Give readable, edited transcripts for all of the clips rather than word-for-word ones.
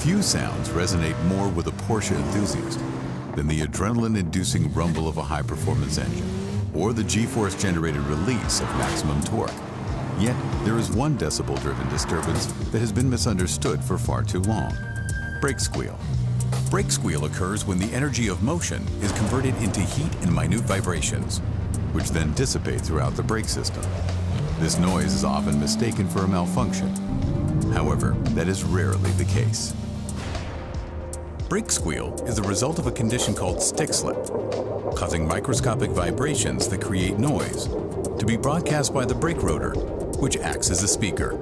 Few sounds resonate more with a Porsche enthusiast than the adrenaline-inducing rumble of a high-performance engine or the G-force-generated release of maximum torque. Yet, there is one decibel-driven disturbance that has been misunderstood for far too long: brake squeal. Brake squeal occurs when the energy of motion is converted into heat and minute vibrations, which then dissipate throughout the brake system. This noise is often mistaken for a malfunction. However, that is rarely the case. Brake squeal is the result of a condition called stick slip, causing microscopic vibrations that create noise to be broadcast by the brake rotor, which acts as a speaker.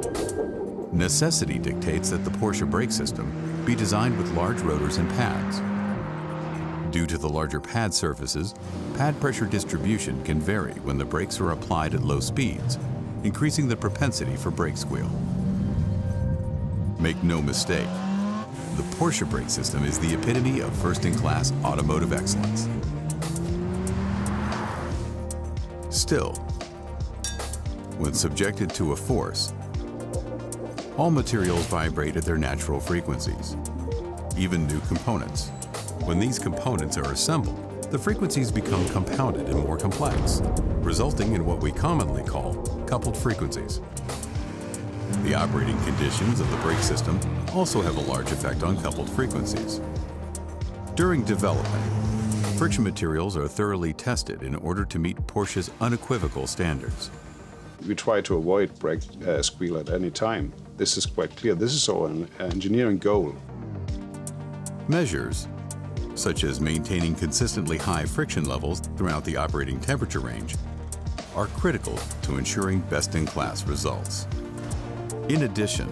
Necessity dictates that the Porsche brake system be designed with large rotors and pads. Due to the larger pad surfaces, pad pressure distribution can vary when the brakes are applied at low speeds, increasing the propensity for brake squeal. Make no mistake, the Porsche brake system is the epitome of first-in-class automotive excellence. Still, when subjected to a force, all materials vibrate at their natural frequencies, even new components. When these components are assembled, the frequencies become compounded and more complex, resulting in what we commonly call coupled frequencies. The operating conditions of the brake system also have a large effect on coupled frequencies. During development, friction materials are thoroughly tested in order to meet Porsche's unequivocal standards. We try to avoid brake squeal at any time. This is quite clear. This is our engineering goal. Measures, such as maintaining consistently high friction levels throughout the operating temperature range, are critical to ensuring best-in-class results. In addition,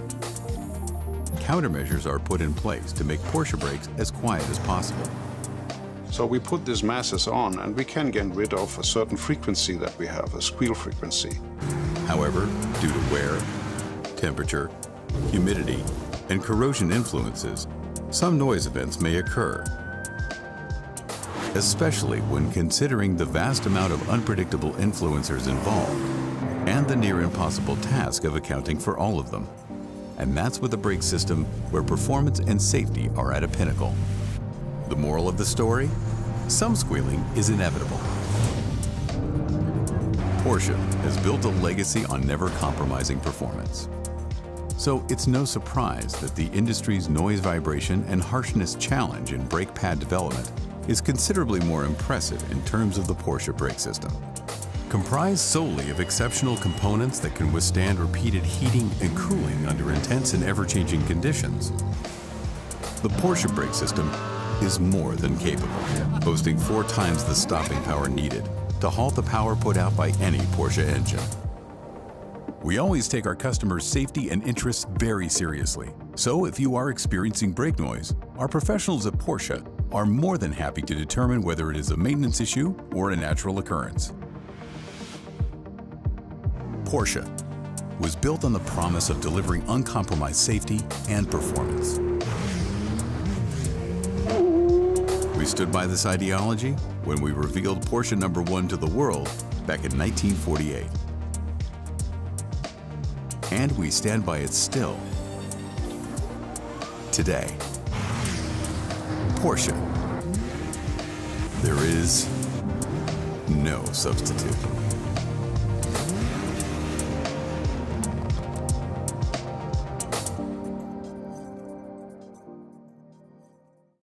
countermeasures are put in place to make Porsche brakes as quiet as possible. So we put these masses on and we can get rid of a certain frequency that we have, a squeal frequency. However, due to wear, temperature, humidity, and corrosion influences, some noise events may occur, especially when considering the vast amount of unpredictable influencers involved and the near impossible task of accounting for all of them. And that's with a brake system where performance and safety are at a pinnacle. The moral of the story? Some squealing is inevitable. Porsche has built a legacy on never compromising performance. So it's no surprise that the industry's noise, vibration, and harshness challenge in brake pad development is considerably more impressive in terms of the Porsche brake system. Comprised solely of exceptional components that can withstand repeated heating and cooling under intense and ever-changing conditions, the Porsche brake system is more than capable, boasting 4 times the stopping power needed to halt the power put out by any Porsche engine. We always take our customers' safety and interests very seriously. So if you are experiencing brake noise, our professionals at Porsche are more than happy to determine whether it is a maintenance issue or a natural occurrence. Porsche was built on the promise of delivering uncompromised safety and performance. We stood by this ideology when we revealed Porsche #1 to the world back in 1948. And we stand by it still. Today, Porsche. There is no substitute.